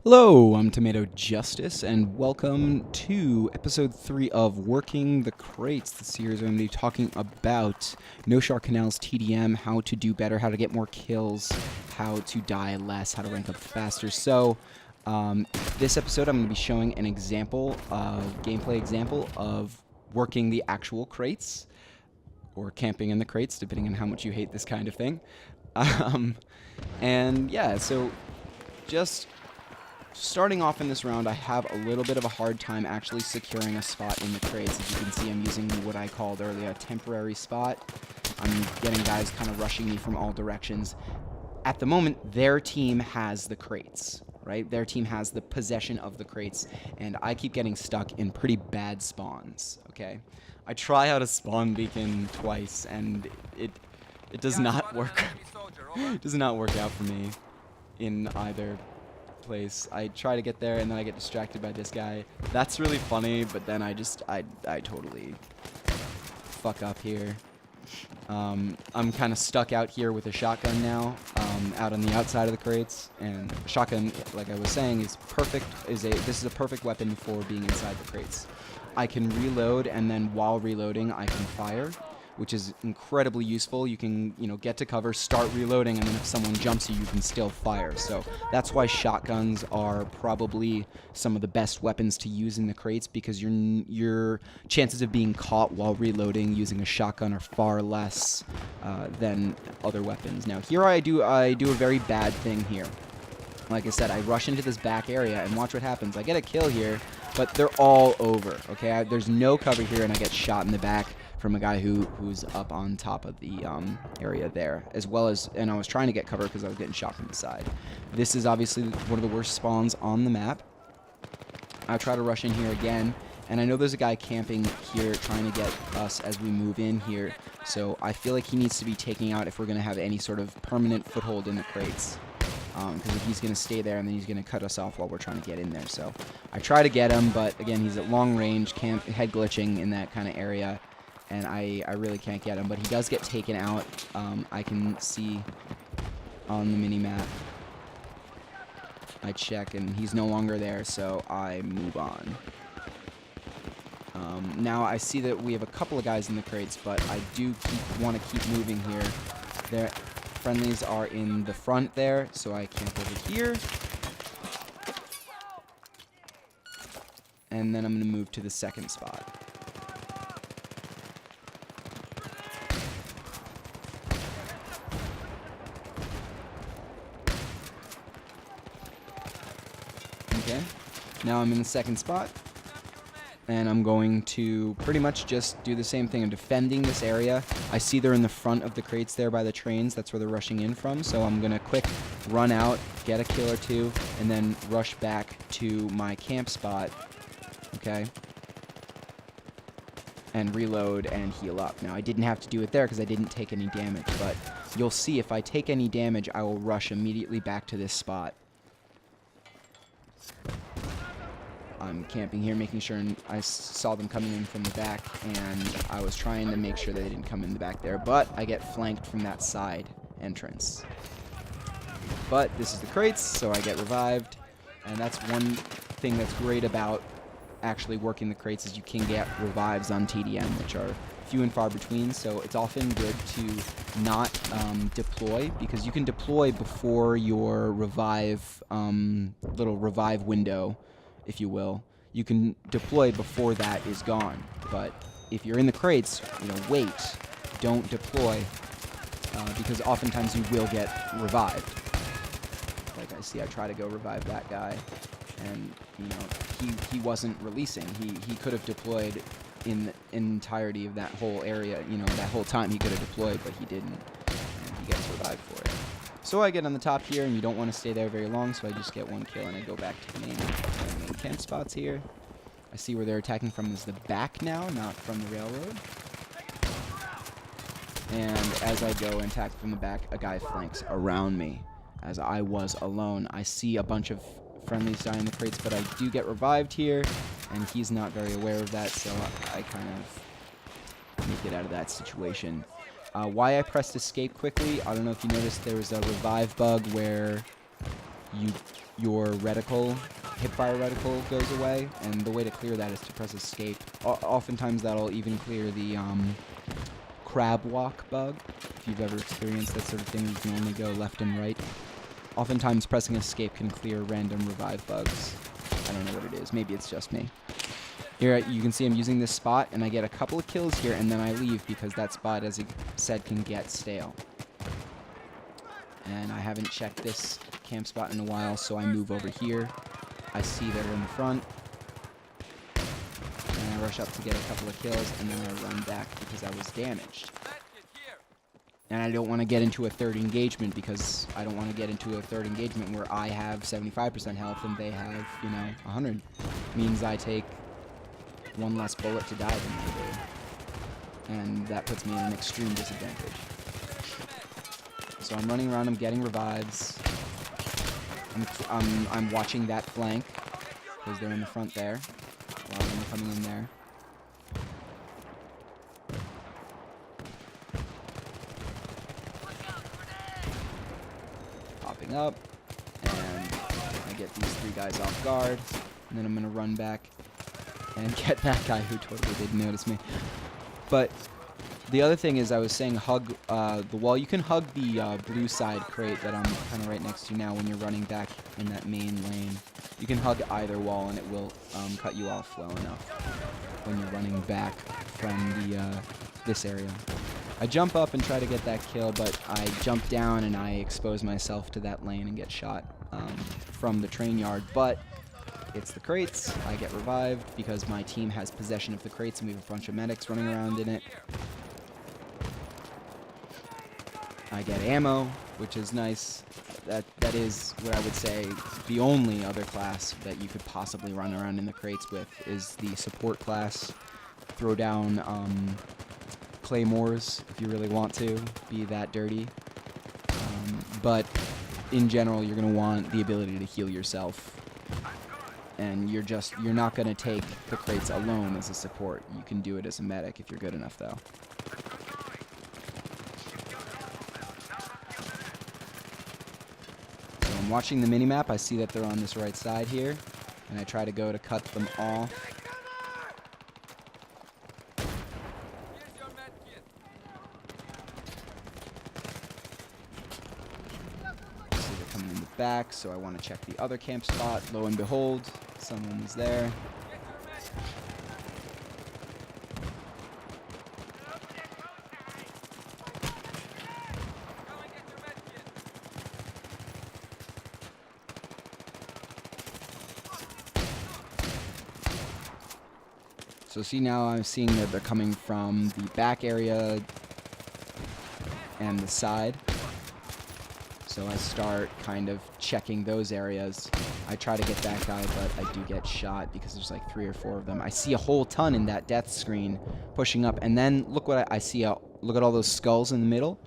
Hello, I'm Tomato Justice, and welcome to episode 3 of Working the Crates, the series where I'm going to be talking about Noshar Canals TDM, how to do better, how to get more kills, how to die less, how to rank up faster. So, this episode I'm going to be showing an example gameplay example of working the actual crates, or camping in the crates, depending on how much you hate this kind of thing. And yeah, so just starting off in this round, I have a little bit of a hard time actually securing a spot in the crates. As you can see, I'm using what I called earlier a temporary spot. I'm getting guys kind of rushing me from all directions. At the moment, their team has the crates, right? Their team has the possession of the crates, and I keep getting stuck in pretty bad spawns, okay? I try out a spawn beacon twice, and it does not work. It does not work out for me in either place. I try to get there and then I get distracted by this guy. That's really funny, but then I totally fuck up here. I'm kind of stuck out here with a shotgun now, out on the outside of the crates, and a shotgun, like I was saying, is perfect. This is a perfect weapon for being inside the crates. I can reload, and then while reloading I can fire, which is incredibly useful. You can, get to cover, start reloading, and then if someone jumps you, you can still fire. So that's why shotguns are probably some of the best weapons to use in the crates, because your chances of being caught while reloading using a shotgun are far less than other weapons. Now here I do a very bad thing here. Like I said, I rush into this back area, and watch what happens. I get a kill here, but they're all over, okay? There's no cover here, and I get shot in the back from a guy who's up on top of the area there, as well as, and I was trying to get cover because I was getting shot from the side. This is obviously one of the worst spawns on the map. I try to rush in here again, and I know there's a guy camping here trying to get us as we move in here, so I feel like he needs to be taken out if we're going to have any sort of permanent foothold in the crates. Because he's going to stay there and then he's going to cut us off while we're trying to get in there. So I try to get him, but again, he's at long range, head glitching in that kind of area, and I really can't get him. But he does get taken out. I can see on the mini-map. I check, and he's no longer there, so I move on. Now I see that we have a couple of guys in the crates, but I do want to keep moving here. Friendlies are in the front there, so I camp over here. And then I'm going to move to the second spot. Okay, now I'm in the second spot. And I'm going to pretty much just do the same thing. I'm defending this area. I see they're in the front of the crates there by the trains. That's where they're rushing in from. So I'm going to quick run out, get a kill or two, and then rush back to my camp spot. Okay? And reload and heal up. Now, I didn't have to do it there because I didn't take any damage. But you'll see if I take any damage, I will rush immediately back to this spot. I'm camping here, making sure I saw them coming in from the back, and I was trying to make sure they didn't come in the back there, but I get flanked from that side entrance. But this is the crates, so I get revived, and that's one thing that's great about actually working the crates is you can get revives on TDM, which are few and far between, so it's often good to not deploy, because you can deploy before your revive, little revive window, if you will. You can deploy before that is gone. But if you're in the crates, wait. Don't deploy, because oftentimes you will get revived. Like I see, I try to go revive that guy, and he wasn't releasing. He could have deployed in the entirety of that whole area. That whole time he could have deployed, but he didn't, and he gets revived for it. So I get on the top here, and you don't want to stay there very long, so I just get one kill, and I go back to the main camp spots here. I see where they're attacking from is the back now, not from the railroad. And as I go and attack from the back, a guy flanks around me. As I was alone, I see a bunch of friendlies die in the crates, but I do get revived here, and he's not very aware of that, so I kind of make it out of that situation. Why I pressed escape quickly, I don't know if you noticed there was a revive bug where your reticle, hipfire reticle goes away, and the way to clear that is to press escape. Oftentimes that'll even clear the crab walk bug. If you've ever experienced that sort of thing, you can only go left and right. Oftentimes pressing escape can clear random revive bugs. I don't know what it is. Maybe it's just me. Here you can see I'm using this spot, and I get a couple of kills here, and then I leave because that spot, as it said, can get stale. And I haven't checked this camp spot in a while, so I move over here. I see they're in the front, and I rush up to get a couple of kills, and then I run back because I was damaged. And I don't want to get into a third engagement because I don't want to get into a third engagement where I have 75% health and they have, 100. Means I take one less bullet to die than they do. And that puts me in an extreme disadvantage. So I'm running around, I'm getting revives. I'm watching that flank because they're in the front there. A lot of them are coming in there. Popping up, and I get these 3 guys off guard, and then I'm gonna run back and get that guy who totally didn't notice me. But the other thing is, I was saying hug the wall. You can hug the blue side crate that I'm kind of right next to now when you're running back in that main lane. You can hug either wall and it will cut you off well enough when you're running back from the this area. I jump up and try to get that kill, but I jump down and I expose myself to that lane and get shot from the train yard. But it's the crates. I get revived because my team has possession of the crates and we have a bunch of medics running around in it. I get ammo, which is nice. That is what I would say the only other class that you could possibly run around in the crates with is the support class. Throw down claymores if you really want to be that dirty. But in general, you're going to want the ability to heal yourself. And you're not going to take the crates alone as a support. You can do it as a medic if you're good enough, though. So I'm watching the minimap. I see that they're on this right side here, and I try to go to cut them off. Back, so I want to check the other camp spot. Lo and behold, someone was there. So see, now I'm seeing that they're coming from the back area and the side. So I start kind of checking those areas. I try to get that guy, but I do get shot because there's like 3 or 4 of them. I see a whole ton in that death screen pushing up, and then look what I see. Look at all those skulls in the middle.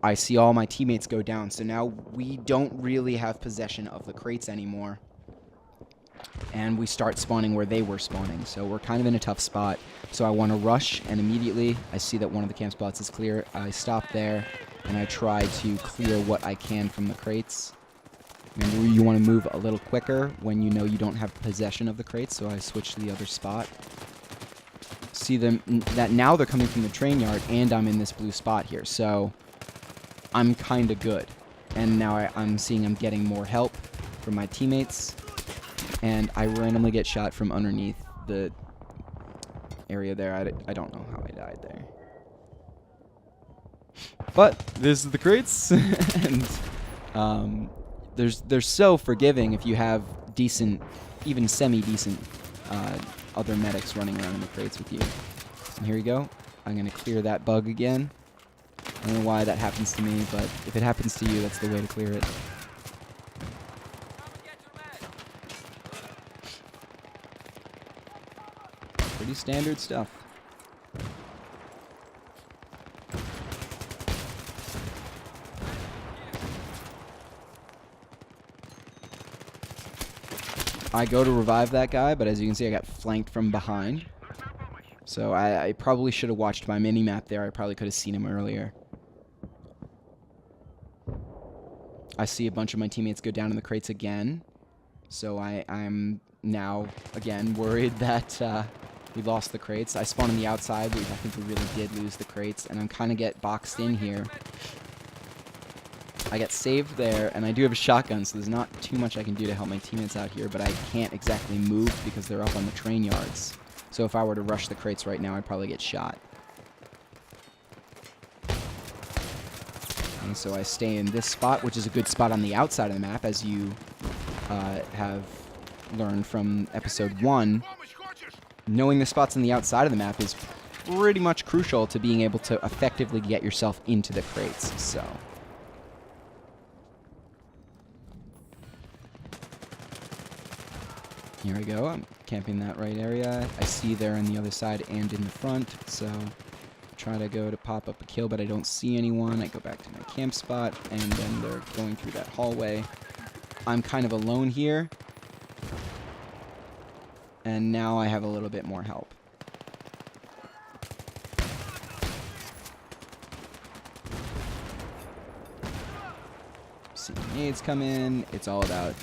I see all my teammates go down. So now we don't really have possession of the crates anymore. And we start spawning where they were spawning. So we're kind of in a tough spot. So I want to rush, and immediately I see that one of the camp spots is clear. I stop there. And I try to clear what I can from the crates. Remember, you want to move a little quicker when you know you don't have possession of the crates, so I switch to the other spot. See them, that now they're coming from the train yard, and I'm in this blue spot here, so I'm kind of good. And now I'm seeing I'm getting more help from my teammates, and I randomly get shot from underneath the area there. I don't know how I died there. But this is the crates, and they're so forgiving if you have decent, even semi-decent other medics running around in the crates with you. And here we go. I'm going to clear that bug again. I don't know why that happens to me, but if it happens to you, that's the way to clear it. Pretty standard stuff. I go to revive that guy, but as you can see, I got flanked from behind. So I probably should have watched my mini-map there. I probably could have seen him earlier. I see a bunch of my teammates go down in the crates again. So I'm now, again, worried that we lost the crates. I spawned on the outside. I think we really did lose the crates. And I'm kind of get boxed in here. I get saved there, and I do have a shotgun, so there's not too much I can do to help my teammates out here. But I can't exactly move because they're up on the train yards. So if I were to rush the crates right now, I'd probably get shot. And so I stay in this spot, which is a good spot on the outside of the map, as you have learned from episode 1. Knowing the spots on the outside of the map is pretty much crucial to being able to effectively get yourself into the crates. So here I go. I'm camping that right area. I see they're on the other side and in the front, so try to go to pop up a kill, but I don't see anyone. I go back to my camp spot, and then they're going through that hallway. I'm kind of alone here, and now I have a little bit more help. See nades come in. It's all about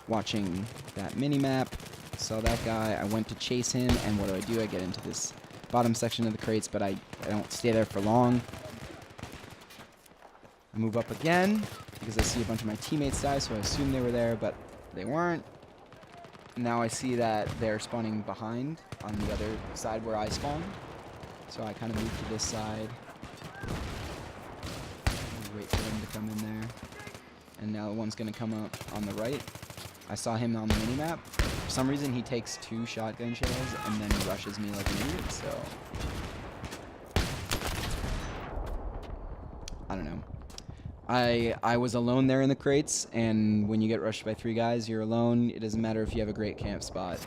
watching that mini-map. Saw that guy. I went to chase him, and what do? I get into this bottom section of the crates, but I don't stay there for long. I move up again because I see a bunch of my teammates die, so I assume they were there, but they weren't. Now I see that they're spawning behind on the other side where I spawned. So I kind of move to this side. Wait for them to come in there. And now one's going to come up on the right. I saw him on the minimap. For some reason, he takes 2 shotgun shells and then rushes me like an idiot, so I don't know. I was alone there in the crates, and when you get rushed by 3 guys, you're alone. It doesn't matter if you have a great camp spot.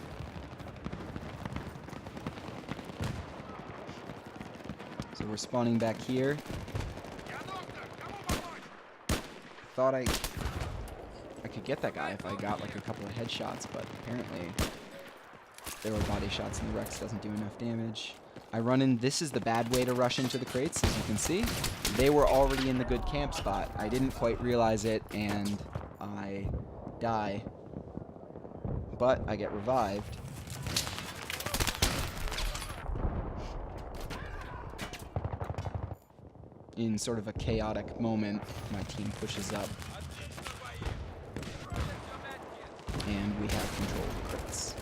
So we're spawning back here. Thought I could get that guy if I got like a couple of headshots, but apparently there were body shots and the Rex doesn't do enough damage. I run in. This is the bad way to rush into the crates, as you can see. They were already in the good camp spot. I didn't quite realize it, and I die. But I get revived. In sort of a chaotic moment, my team pushes up. And we have control of the crates.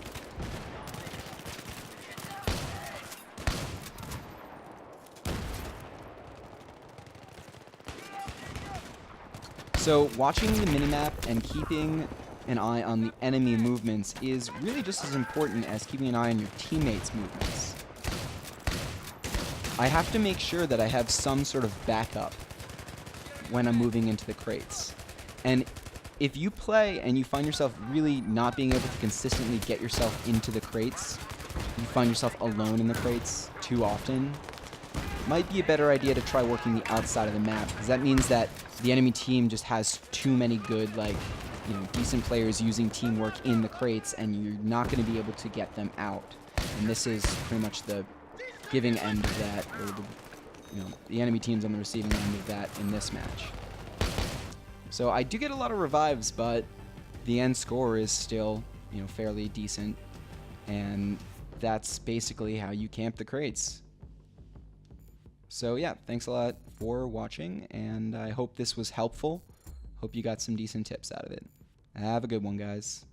So watching the minimap and keeping an eye on the enemy movements is really just as important as keeping an eye on your teammates' movements. I have to make sure that I have some sort of backup when I'm moving into the crates. And if you play and you find yourself really not being able to consistently get yourself into the crates, you find yourself alone in the crates too often, it might be a better idea to try working the outside of the map, because that means that the enemy team just has too many good, decent players using teamwork in the crates, and you're not going to be able to get them out. And this is pretty much the giving end of that, or the enemy team's on the receiving end of that in this match. So I do get a lot of revives, but the end score is still, fairly decent. And that's basically how you camp the crates. So yeah, thanks a lot for watching, and I hope this was helpful. Hope you got some decent tips out of it. Have a good one, guys.